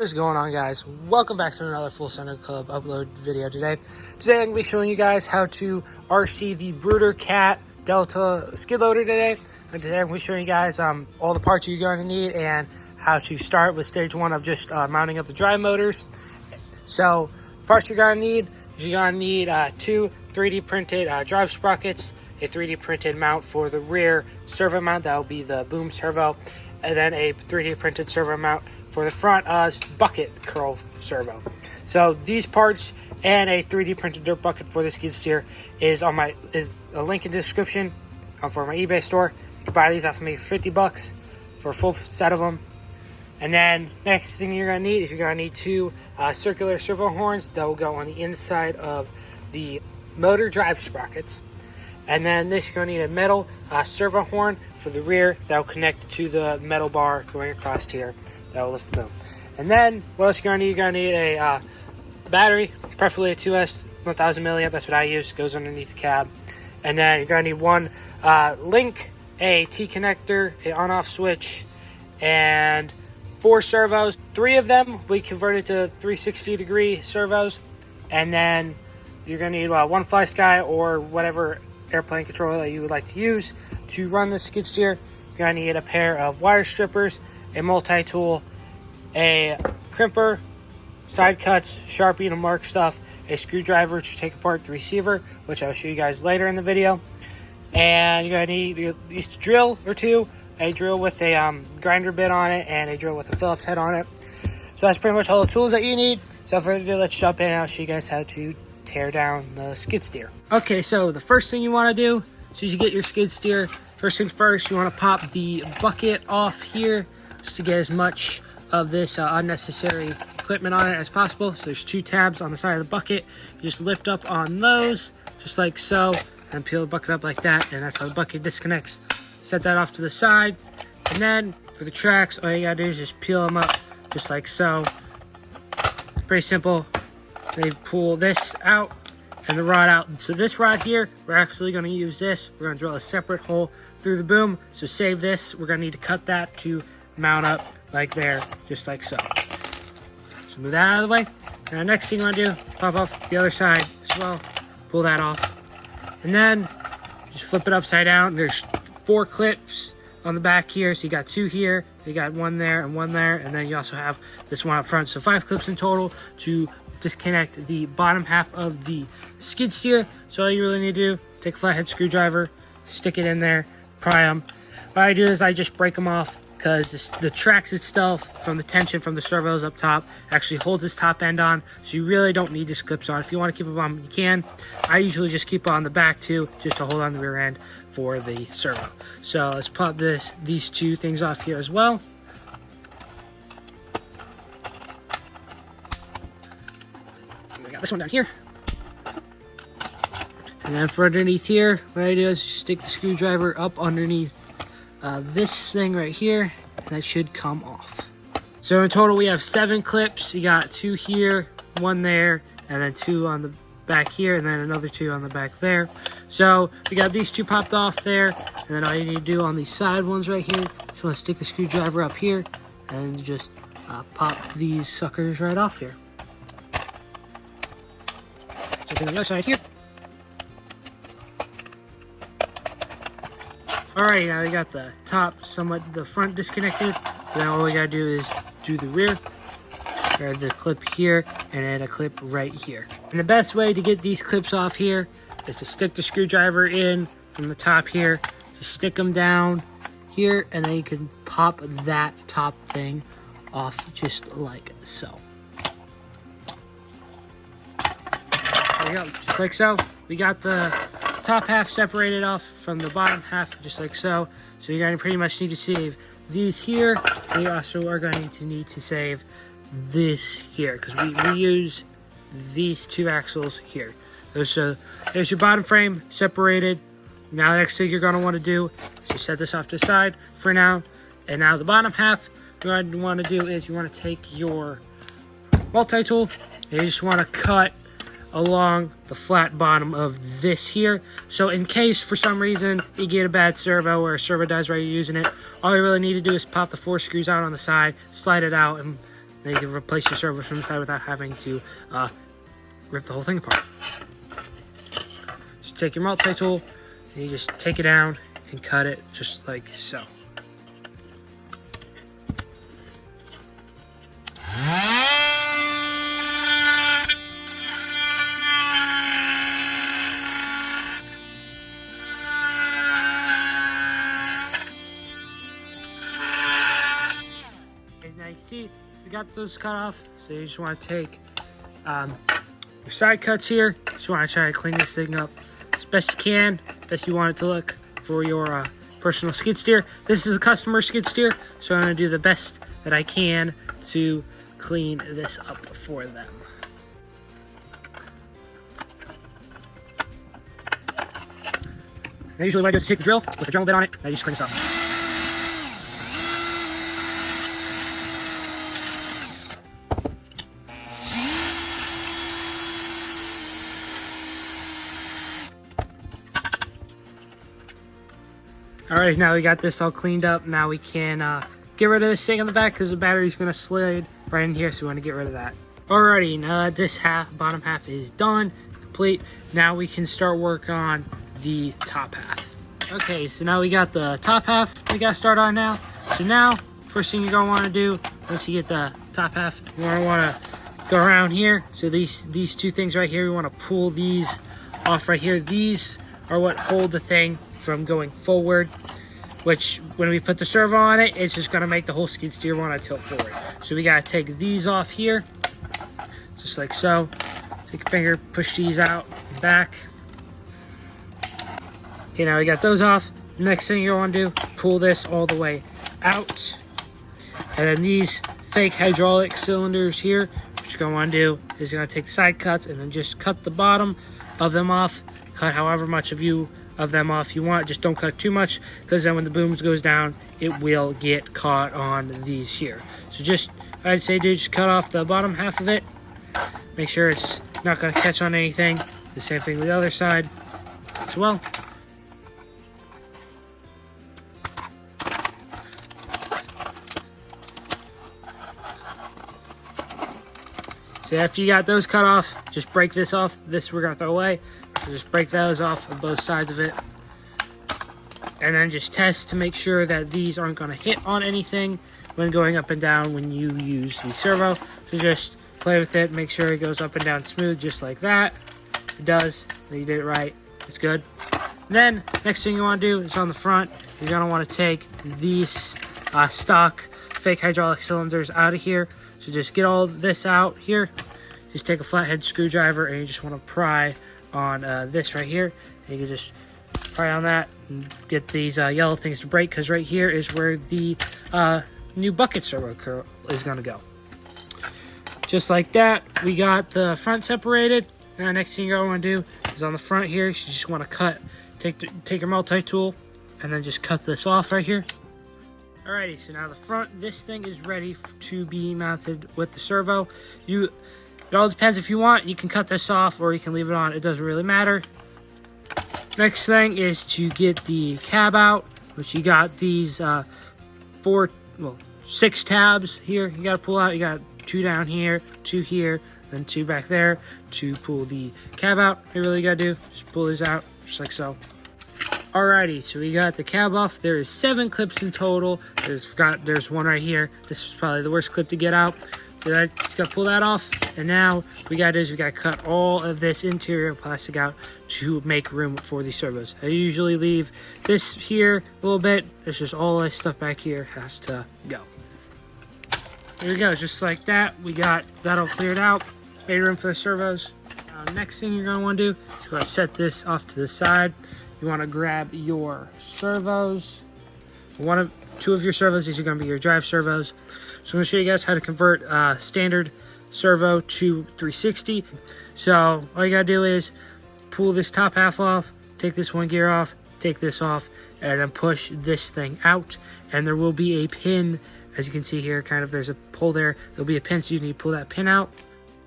What is going on, guys? Welcome back to another Full Center Club upload video today. Today I'm going to be showing you guys how to RC the Bruder Cat Delta skid loader today. And today I'm going to be showing you guys all the parts you're going to need and how to start with stage one of just mounting up the drive motors. So parts you're going to need is you're going to need two 3D printed drive sprockets, a 3D printed mount for the rear servo mount, that will be the boom servo, and then a 3D printed servo mount for the front bucket curl servo. So these parts and a 3D printed dirt bucket for the skid steer is a link in the description for my eBay store. You can buy these off of me for 50 bucks for a full set of them. And then next thing you're gonna need is you're gonna need two circular servo horns that will go on the inside of the motor drive sprockets. And then this, you're gonna need a metal servo horn for the rear that will connect to the metal bar going across here. That will lift the boom. And then what else you're gonna need? You're gonna need a battery, preferably a 2S 1000 milliamp. That's what I use. Goes underneath the cab. And then you're gonna need one link, a T connector, a on-off switch, and 4 servos. 3 of them we converted to 360-degree servos. And then you're gonna need one fly sky or whatever airplane controller that you would like to use to run the skid steer. You're gonna need a pair of wire strippers, a multi-tool, a crimper, side cuts, Sharpie to mark stuff, a screwdriver to take apart the receiver, which I'll show you guys later in the video. And you're gonna need at least a drill or two, a drill with a grinder bit on it, and a drill with a Phillips head on it. So that's pretty much all the tools that you need. So without further ado, let's jump in and I'll show you guys how to tear down the skid steer. Okay, so the first thing you want to do is you get your skid steer. First things first, you want to pop the bucket off here just to get as much of this unnecessary equipment on it as possible. So there's 2 tabs on the side of the bucket. You just lift up on those just like so and peel the bucket up like that, and that's how the bucket disconnects. Set that off to the side, and then for the tracks, all you gotta do is just peel them up just like so. Pretty simple. They pull this out and the rod out. So this rod here, we're actually going to use this. We're going to drill a separate hole through the boom. So save this. We're going to need to cut that to mount up like there, just like so. So move that out of the way. And the next thing you want to do, pop off the other side as well. Pull that off. And then just flip it upside down. There's 4 clips on the back here. So you got 2 here, you got 1 there and 1 there. And then you also have this one up front. So 5 clips in total to disconnect the bottom half of the skid steer. So all you really need to do, take a flathead screwdriver, stick it in there, pry them. What I do is I just break them off because the tracks itself from the tension from the servos up top actually holds this top end on. So you really don't need these clips on. If you want to keep them on, you can. I usually just keep on the back too, just to hold on the rear end for the servo. So let's pop these 2 things off here as well. This one down here, and then for underneath here, what I do is just stick the screwdriver up underneath this thing right here, and that should come off. So in total we have 7 clips. You got 2 here, 1 there, and then 2 on the back here, and then another 2 on the back there. So we got these 2 popped off there, and then all you need to do on these side ones right here, just want to stick the screwdriver up here and just pop these suckers right off here. On the other side here. Alright, now we got the top, somewhat the front disconnected. So now all we gotta do is do the rear. Grab the clip here and add a clip right here. And the best way to get these clips off here is to stick the screwdriver in from the top here. Just stick them down here, and then you can pop that top thing off just like so. There we go, just like so. We got the top half separated off from the bottom half, just like so. So you're going to pretty much need to save these here. We also are going to need to save this here, because we use these 2 axles here. There's your bottom frame separated. Now the next thing you're going to want to do is just set this off to the side for now. And now the bottom half, what you want to do is you want to take your multi-tool and you just want to cut along the flat bottom of this here. So in case for some reason you get a bad servo or a servo dies while you're using it, all you really need to do is pop the 4 screws out on the side, slide it out, and Then you can replace your servo from the side without having to rip the whole thing apart. So take your multi-tool, and you just take it down and cut it just like so. Now you can see we got those cut off, so you just want to take your side cuts here. Just want to try to clean this thing up as best you can, best you want it to look for your personal skid steer. This is a customer skid steer, so I'm going to do the best that I can to clean this up for them. Now usually what I do is take the drill with the drill bit on it, and I just clean this up. Alright, now we got this all cleaned up. Now we can get rid of this thing on the back because the battery's going to slide right in here, so we want to get rid of that. Alrighty, now that this bottom half is done, complete, now we can start work on the top half. Okay, so now we got the top half we got to start on now. So now, first thing you're going to want to do, once you get the top half, you want to go around here. So these two things right here, we want to pull these off right here. These are what hold the thing from going forward, which when we put the servo on it, it's just going to make the whole skid steer want to tilt forward. So we got to take these off here, just like so. Take your finger, push these out and back. Okay, now we got those off. Next thing you want to do, pull this all the way out. And then these fake hydraulic cylinders here, what you're going to want to do is you're going to take the side cuts and then just cut the bottom of them off. Cut however much of them off you want. Just don't cut too much, because then when the booms goes down, it will get caught on these here. So just, I'd say, dude, just cut off the bottom half of it. Make sure it's not going to catch on anything. The same thing with the other side as well. So after you got those cut off, just break this off. This we're going to throw away. So just break those off of both sides of it. And then just test to make sure that these aren't going to hit on anything when going up and down when you use the servo. So just play with it, make sure it goes up and down smooth, just like that. It does. You did it right. It's good. And then next thing you want to do is on the front, you're going to want to take these stock fake hydraulic cylinders out of here. So just get all this out here. Just take a flathead screwdriver and you just want to pry on this right here. And you can just pry on that and get these yellow things to break, because right here is where the new bucket servo curl is going to go. Just like that, we got the front separated. Now next thing you're going to do is on the front here, you just want to cut, take your multi-tool and then just cut this off right here. Alrighty, so now the front, this thing is ready to be mounted with the servo. It all depends. If you want, you can cut this off or you can leave it on. It doesn't really matter. Next thing is to get the cab out, which you got these 6 tabs here. You got to pull out. You got 2 down here, 2 here, then 2 back there to pull the cab out. You really got to do, just pull these out, just like so. Alrighty, so we got the cab off. There is 7 clips in total. There's one right here. This is probably the worst clip to get out. So I just gotta pull that off. And now what we gotta do is we gotta cut all of this interior plastic out to make room for the servos. I usually leave this here a little bit. It's just all this stuff back here has to go. There we go, just like that. We got that all cleared out. Made room for the servos. Next thing you're gonna wanna do is go set this off to the side. You want to grab your servos. 2 of your servos, these are going to be your drive servos. So I'm going to show you guys how to convert standard servo to 360. So all you got to do is pull this top half off, take this one gear off, take this off, and then push this thing out. And there will be a pin, as you can see here, kind of there's a pull there. There'll be a pin, so you need to pull that pin out.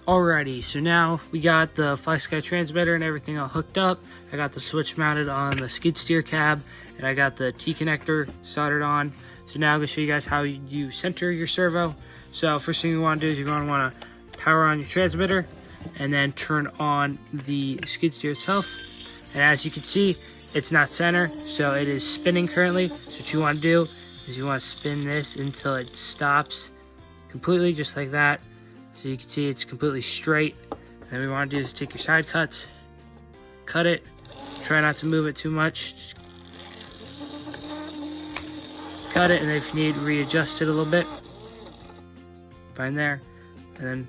Alrighty, so now we got the FlySky transmitter and everything all hooked up. I got the switch mounted on the skid steer cab, and I got the T connector soldered on. So now I'm going to show you guys how you center your servo. So first thing you want to do is you're going to want to power on your transmitter and then turn on the skid steer itself. And as you can see, it's not center, so it is spinning currently. So what you want to do is you want to spin this until it stops completely, just like that. So you can see it's completely straight. And then what we want to do is take your side cuts, cut it, try not to move it too much. Just cut it, and then if you need, readjust it a little bit. Fine there. And then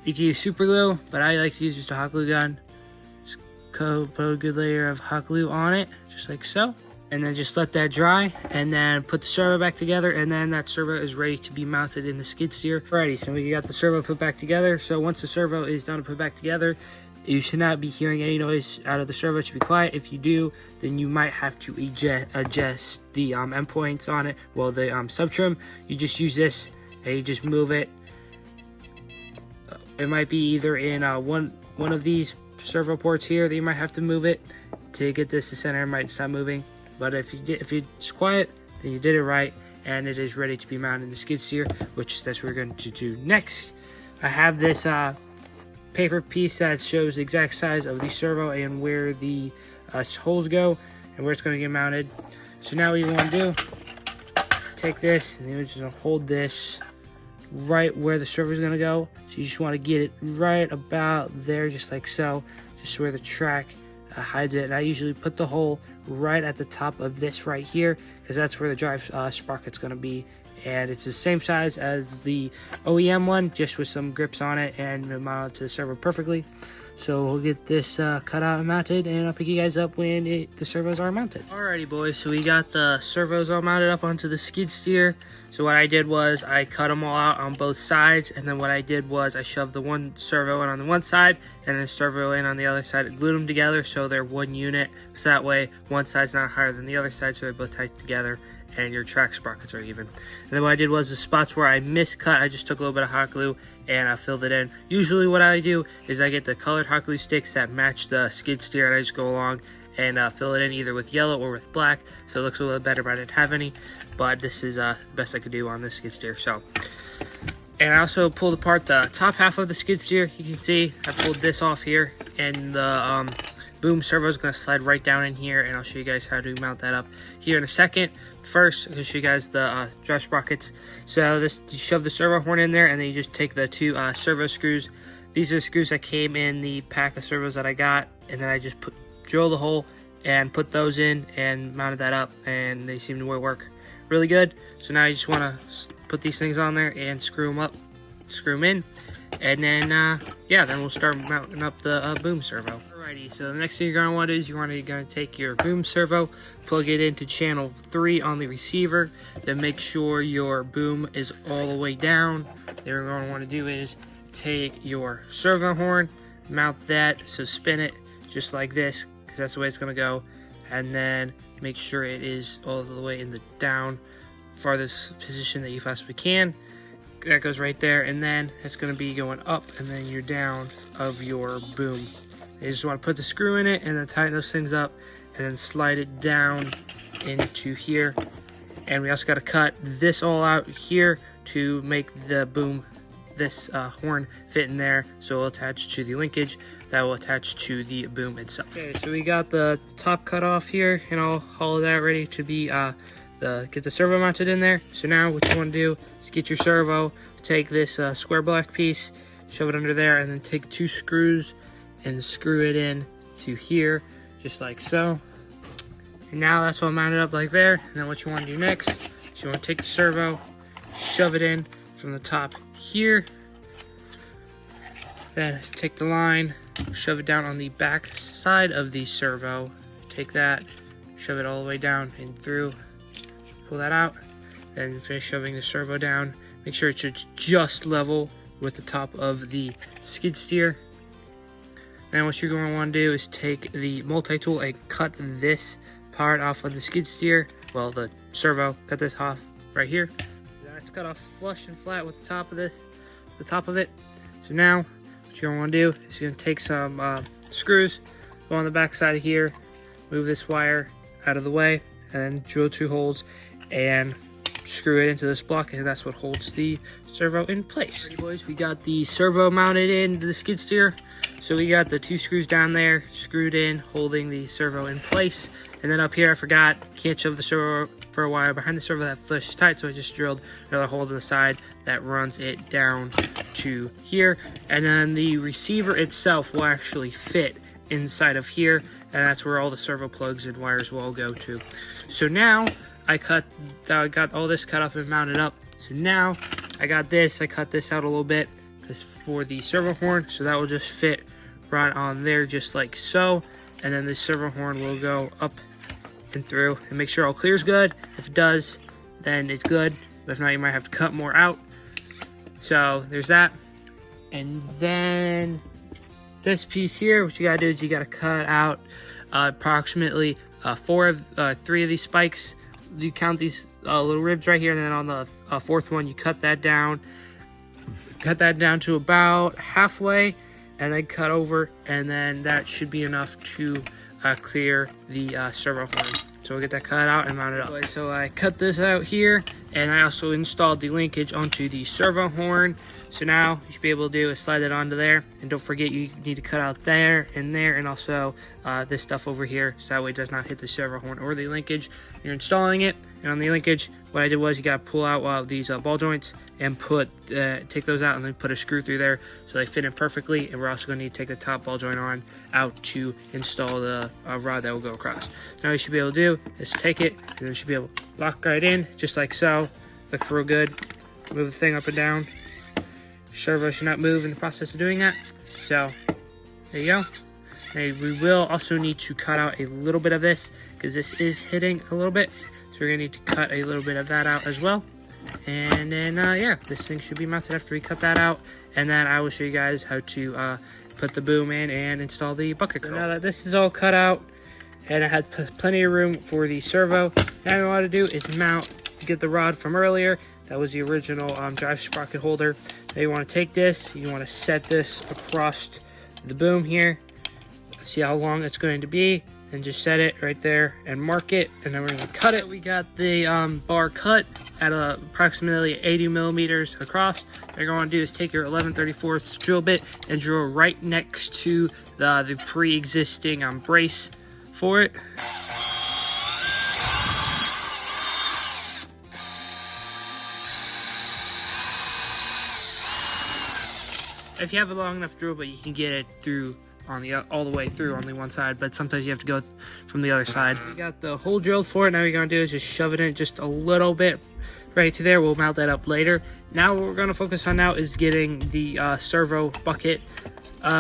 you can use super glue, but I like to use just a hot glue gun. Just put a good layer of hot glue on it, just like so. And then just let that dry, and then put the servo back together, and then that servo is ready to be mounted in the skid steer. Alrighty, so we got the servo put back together. So once the servo is done to put back together, you should not be hearing any noise out of the servo. It should be quiet. If you do, then you might have to adjust the endpoints on it. Well, the sub trim, you just use this and you just move it. It might be either in one of these servo ports here that you might have to move it to get this to center. It might stop moving, but if it's quiet, then you did it right, and it is ready to be mounted in the skid steer, which that's what we're going to do next. I have this paper piece that shows the exact size of the servo and where the holes go and where it's going to get mounted. So now what you want to do, take this and you're just going to hold this right where the servo is going to go. So you just want to get it right about there, just like so, just where the track hides it. And I usually put the hole right at the top of this right here, because that's where the drive sprocket's going to be. And it's the same size as the OEM one, just with some grips on it, and mounted to the servo perfectly. So we'll get this cut out and mounted, and I'll pick you guys up when the servos are mounted. Alrighty boys, so we got the servos all mounted up onto the skid steer. So what I did was I cut them all out on both sides, and then what I did was I shoved the one servo in on the one side and the servo in on the other side. I glued them together so they're one unit, so that way one side's not higher than the other side, so they're both tight together and your track sprockets are even. And then what I did was the spots where I miscut, I just took a little bit of hot glue and I filled it in. Usually what I do is I get the colored hot glue sticks that match the skid steer, and I just go along and fill it in either with yellow or with black, so it looks a little better, but I didn't have any. But this is the best I could do on this skid steer. So, and I also pulled apart the top half of the skid steer. You can see I pulled this off here, and the boom servo is going to slide right down in here, and I'll show you guys how to mount that up here in a second. First, I'm going to show you guys the drive sprockets. So this, you shove the servo horn in there, and then you just take the two servo screws. These are the screws that came in the pack of servos that I got, and then I just drill the hole and put those in and mounted that up, and they seem to work really good. So now you just want to put these things on there and screw them up, screw them in, and then yeah, then we'll start mounting up the boom servo. Alrighty, so the next thing you're going to want to do is you're going to take your boom servo, plug it into channel 3 on the receiver, then make sure your boom is all the way down. Then what you're going to want to do is take your servo horn, mount that, so spin it just like this, because that's the way it's going to go, and then make sure it is all the way in the down farthest position that you possibly can. That goes right there, and then it's going to be going up, and then you're down of your boom. You just want to put the screw in it and then tighten those things up, and then slide it down into here. And we also got to cut this all out here to make the boom, this horn, fit in there, so it'll attach to the linkage that will attach to the boom itself. Okay, so we got the top cut off here, and I'll haul that ready to be get the servo mounted in there. So now what you want to do is get your servo, take this square black piece, shove it under there, and then take 2 screws and screw it in to here, just like so. And now that's all mounted up like there. And then what you want to do next is you want to take the servo, shove it in from the top here, then take the line, shove it down on the back side of the servo, take that, shove it all the way down and through, pull that out, then finish shoving the servo down. Make sure it's just level with the top of the skid steer. Now what you're going to want to do is take the multi-tool and cut this part off of the skid steer, well, the servo, cut this off right here. That's cut off flush and flat with the top of it. So now what you're going to want to do is you're going to take some screws, go on the back side of here, move this wire out of the way, and then drill 2 holes and screw it into this block, and that's what holds the servo in place. Alrighty boys, we got the servo mounted into the skid steer. So we got the 2 screws down there screwed in, holding the servo in place. And then up here, I forgot, can't shove the servo for a while behind the servo, that flush is tight, so I just drilled another hole to the side that runs it down to here. And then the receiver itself will actually fit inside of here, and that's where all the servo plugs and wires will all go to. So now I got all this cut up and mounted up. So now I got this, I cut this out a little bit for the servo horn, so that will just fit right on there just like so. And then the servo horn will go up and through, and make sure all clear is good. If it does, then it's good, but if not, you might have to cut more out. So there's that. And then this piece here, what you gotta do is you gotta cut out approximately 3 of these spikes. You count these little ribs right here, and then on the 4th one, you cut that down to about halfway, and then cut over, and then that should be enough to clear the servo horn. So we'll get that cut out and mount it up. So I cut this out here, and I also installed the linkage onto the servo horn. So now you should be able to do is slide it onto there, and don't forget you need to cut out there, and also this stuff over here, so that way it does not hit the servo horn or the linkage. You're installing it, and on the linkage, what I did was you got to pull out these ball joints and take those out, and then put a screw through there so they fit in perfectly. And we're also going to need to take the top ball joint out to install the rod that will go across. Now you should be able to do is take it, and then you should be able to lock right in just like so. Looks real good. Move the thing up and down. Servo should not move in the process of doing that. So there you go. Now we will also need to cut out a little bit of this, because this is hitting a little bit, so we're gonna need to cut a little bit of that out as well. And then yeah, this thing should be mounted after we cut that out, and then I will show you guys how to put the boom in and install the bucket curl. So now that this is all cut out and I had plenty of room for the servo, now what I want to do is get the rod from earlier. That was the original drive sprocket holder. Now you want to take this, you want to set this across the boom here. See how long it's going to be, and just set it right there and mark it, and then we're going to cut it. We got the bar cut at approximately 80 millimeters across. What you're going to do is take your 11/34 drill bit and drill right next to the pre-existing brace for it. If you have a long enough drill bit, you can get it through all the way through on the one side, but sometimes you have to go from the other side. We got the hole drilled for it. Now what you're gonna do is just shove it in just a little bit right to there. We'll mount that up later. Now what we're gonna focus on now is getting the servo bucket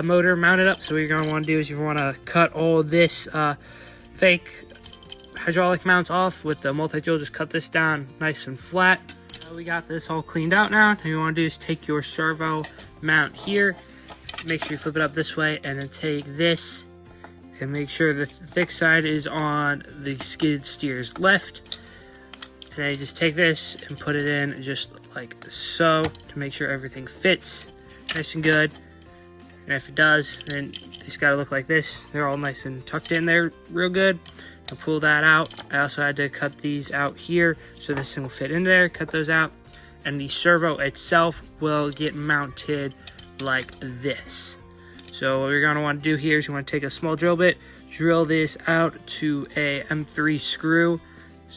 motor mounted up. So what you're gonna want to do is you want to cut all this fake hydraulic mounts off with the multi-tool. Just cut this down nice and flat. We got this all cleaned out now. What you want to do is take your servo mount here, make sure you flip it up this way, and then take this and make sure the thick side is on the skid steer's left. And then you just take this and put it in just like so to make sure everything fits nice and good. And if it does, then it's got to look like this. They're all nice and tucked in there real good. I'll pull that out. I also had to cut these out here so this thing will fit in there. Cut those out, and the servo itself will get mounted like this. So what you're going to want to do here is you want to take a small drill bit, drill this out to a M3 screw,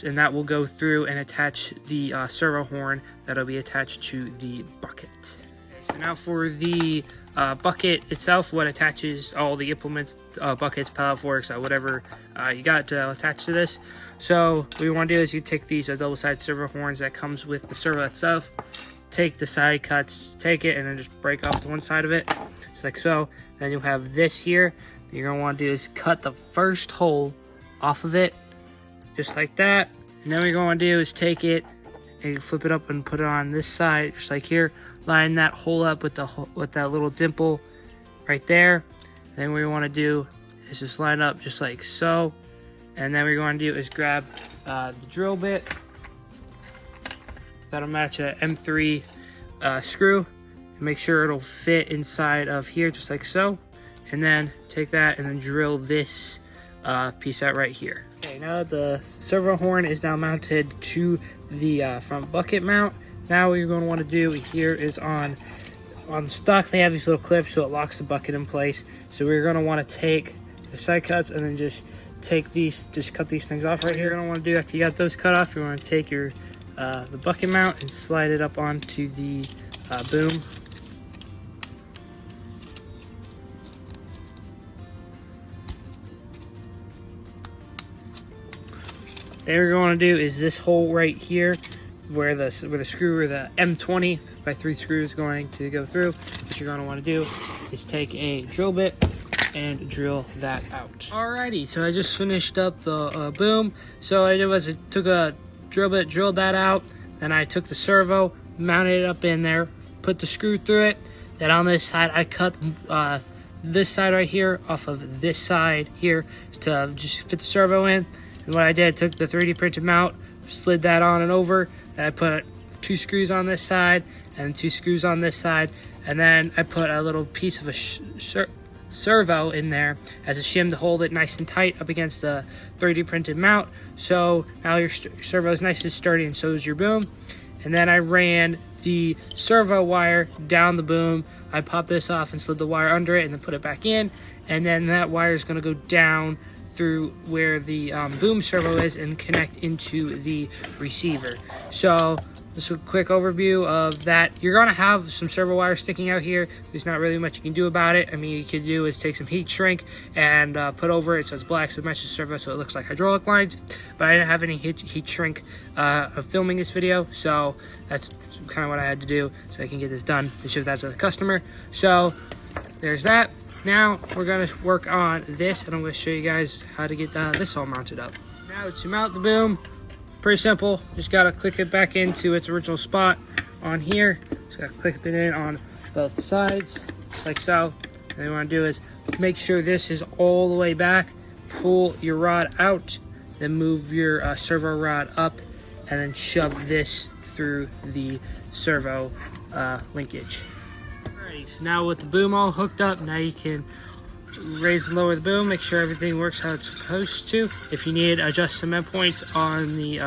and that will go through and attach the servo horn that'll be attached to the bucket. Okay, so now for the bucket itself, what attaches all the implements, buckets, pallet forks, whatever you got to attach to this. So what you want to do is you take these double-sided servo horns that comes with the servo itself, take the side cuts, take it, and then just break off the one side of it, just like so. Then you'll have this here. What you're gonna want to do is cut the first hole off of it, just like that. And then what you're gonna want to do is take it and flip it up and put it on this side, just like here. Line that hole up with that little dimple right there. Then what you want to do is just line up just like so. And then what you're going to do is grab the drill bit. That'll match a M3 screw, and make sure it'll fit inside of here just like so. And then take that and then drill this piece out right here. Okay, Now the servo horn is now mounted to the front bucket mount. Now what you're going to want to do here is on stock they have these little clips so it locks the bucket in place. So we're going to want to take the side cuts and then just cut these things off right here. You're going to want to do after you got those cut off, you want to take your the bucket mount and slide it up onto the boom. What you're going to do is this hole right here where the screw or the M20 by 3 screws is going to go through. What you're going to want to do is take a drill bit and drill that out. Alrighty, so I just finished up the boom. So what I did was I took a drill bit, drilled that out, then I took the servo, mounted it up in there, put the screw through it. Then on this side I cut this side right here off of this side here to just fit the servo in. And what I did, I took the 3D printed mount, slid that on and over. Then I put 2 screws on this side and 2 screws on this side. And then I put a little piece of a servo in there as a shim to hold it nice and tight up against the 3D printed mount. So now your servo is nice and sturdy, and so is your boom. And then I ran the servo wire down the boom. I popped this off and slid the wire under it and then put it back in. And then that wire is going to go down through where the boom servo is and connect into the receiver. So just a quick overview of that. You're going to have some servo wire sticking out here. There's not really much you can do about it. I mean, you could do is take some heat shrink and put over it so it's black, so it matches the servo, so it looks like hydraulic lines. But I didn't have any heat shrink of filming this video, so that's kind of what I had to do so I can get this done to ship that to the customer. So there's that. Now we're going to work on this, and I'm going to show you guys how to get this all mounted up. Now to mount the boom, pretty simple. Just got to click it back into its original spot on here. Just got to click it in on both sides, just like so. And what you want to do is make sure this is all the way back. Pull your rod out, then move your servo rod up, and then shove this through the servo linkage. Alrighty, so now with the boom all hooked up, now you can raise and lower the boom, make sure everything works how it's supposed to. If you need, adjust cement points on the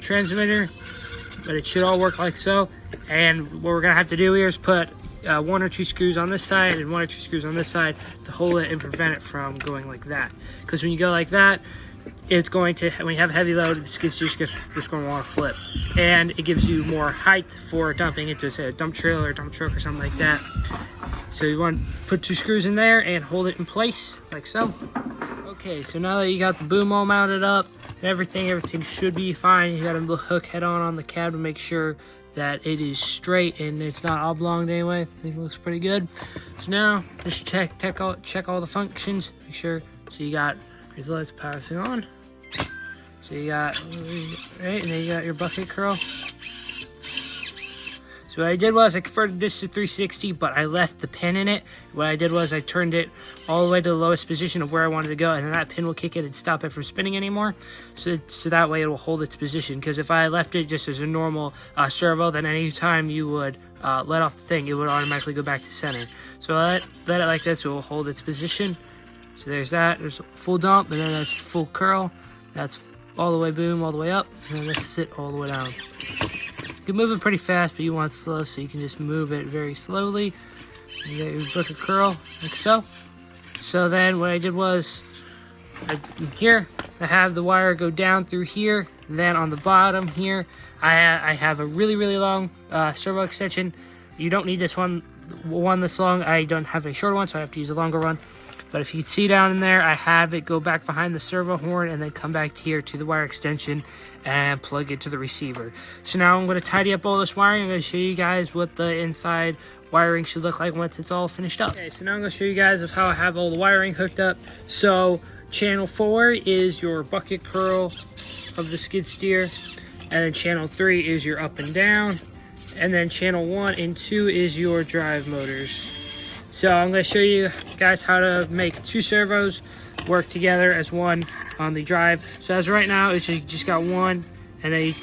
transmitter, but it should all work like so. And what we're gonna have to do here is put 1 or 2 screws on this side and 1 or 2 screws on this side to hold it and prevent it from going like that. Because when you go like that, it's going to, when you have heavy load, the skid steer just going to want to flip. And it gives you more height for dumping into, say, a dump trailer or dump truck or something like that. So you want to put 2 screws in there and hold it in place, like so. Okay, so now that you got the boom all mounted up and everything should be fine. You got a little hook head on the cab to make sure that it is straight and it's not oblonged anyway. I think it looks pretty good. So now, just check all the functions, make sure. So you got, here's the lights passing on. So you got, right, and then you got your bucket curl. So what I did was I converted this to 360, but I left the pin in it. What I did was I turned it all the way to the lowest position of where I wanted to go, and then that pin will kick it and stop it from spinning anymore. So that way it will hold its position. Because if I left it just as a normal servo, then anytime you would let off the thing, it would automatically go back to center. So let it like this, so it will hold its position. So there's that. There's a full dump, and then that's full curl. That's all the way boom, all the way up, and then this is it all the way down. You can move it pretty fast, but you want it slow, so you can just move it very slowly. You get your bucket curl, like so. So then what I did was, here, I have the wire go down through here. Then on the bottom here, I have a really, really long servo extension. You don't need this one this long. I don't have a shorter one, so I have to use a longer one. But if you can see down in there, I have it go back behind the servo horn and then come back here to the wire extension and plug it to the receiver. So now I'm going to tidy up all this wiring. I'm going to show you guys what the inside wiring should look like once it's all finished up. Okay, so now I'm going to show you guys of how I have all the wiring hooked up. So channel 4 is your bucket curl of the skid steer, and then channel 3 is your up and down, and then channel 1 and 2 is your drive motors. So I'm going to show you guys how to make 2 servos work together as one on the drive. So as right now, it's just got one, and then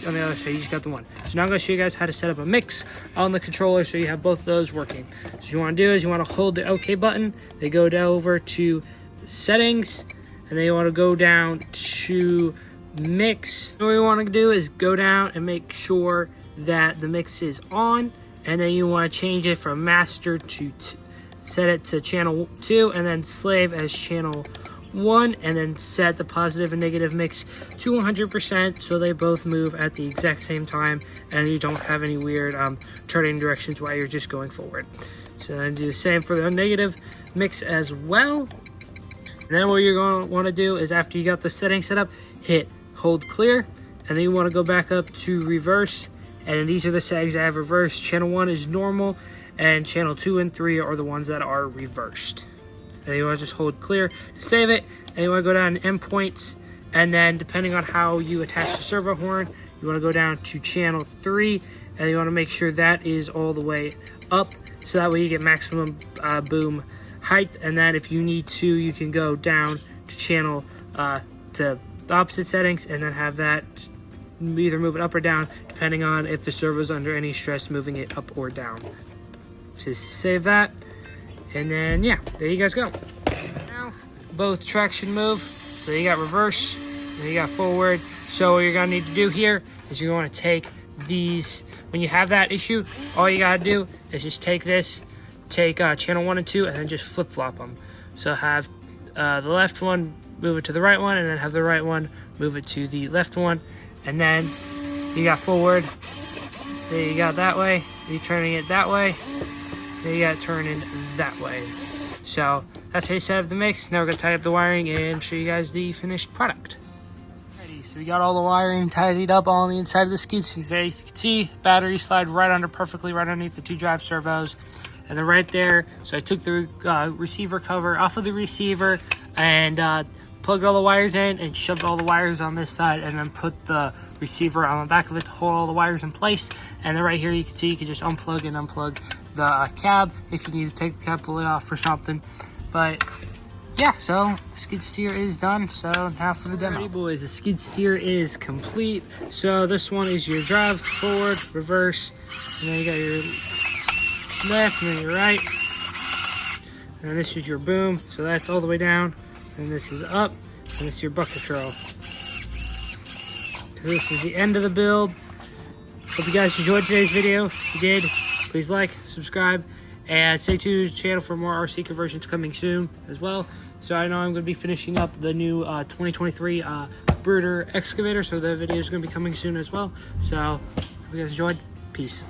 on the other side, you just got the one. So now I'm going to show you guys how to set up a mix on the controller so you have both of those working. So what you want to do is you want to hold the OK button. They go down over to settings, and then you want to go down to mix. What you want to do is go down and make sure that the mix is on, and then you want to change it from master to set it to channel 2, and then slave as channel 1, and then set the positive and negative mix to 100% so they both move at the exact same time and you don't have any weird turning directions while you're just going forward. So then do the same for the negative mix as well. And then what you're going to want to do is, after you got the settings set up, hold clear, and then you want to go back up to reverse, and these are the settings I have reversed. Channel 1 is normal, and channel 2 and 3 are the ones that are reversed. And you want to just hold clear to save it, and you want to go down to endpoints, and then depending on how you attach the servo horn, you want to go down to channel 3, and you want to make sure that is all the way up, so that way you get maximum boom height. And then if you need to, you can go down to channel to the opposite settings, and then have that either move it up or down depending on if the servo is under any stress moving it up or down. So just save that, and then yeah, there you guys go. Now both traction move, so you got reverse and you got forward. So what you're gonna need to do here is you're going to take these, when you have that issue, all you gotta do is just take this, take channel 1 and 2, and then just flip-flop them. So have the left one move it to the right one, and then have the right one move it to the left one, and then you got forward, then you got that way, you're turning it that way, then you got turning that way. So that's how you set up the mix. Now we're gonna tidy up the wiring and show you guys the finished product. Alrighty, so we got all the wiring tidied up all on the inside of the skid steer. There you can see battery slide right under perfectly, right underneath the 2 drive servos, and then right there. So I took the receiver cover off of the receiver and plugged all the wires in and shoved all the wires on this side, and then put the receiver on the back of it to hold all the wires in place. And then right here you can see you can just unplug and unplug the cab if you need to take the cab fully off for something. But yeah, so skid steer is done. So now for the demo. Alrighty boys, the skid steer is complete. So this one is your drive, forward, reverse, and then you got your left and then your right, and then this is your boom, so that's all the way down, and this is up, and this is your buck control. So this is the end of the build. Hope you guys enjoyed today's video. If you did, please like, subscribe, and stay tuned to the channel for more RC conversions coming soon as well. So I know I'm going to be finishing up the new 2023 Bruder excavator, so the video is going to be coming soon as well. So hope you guys enjoyed. Peace.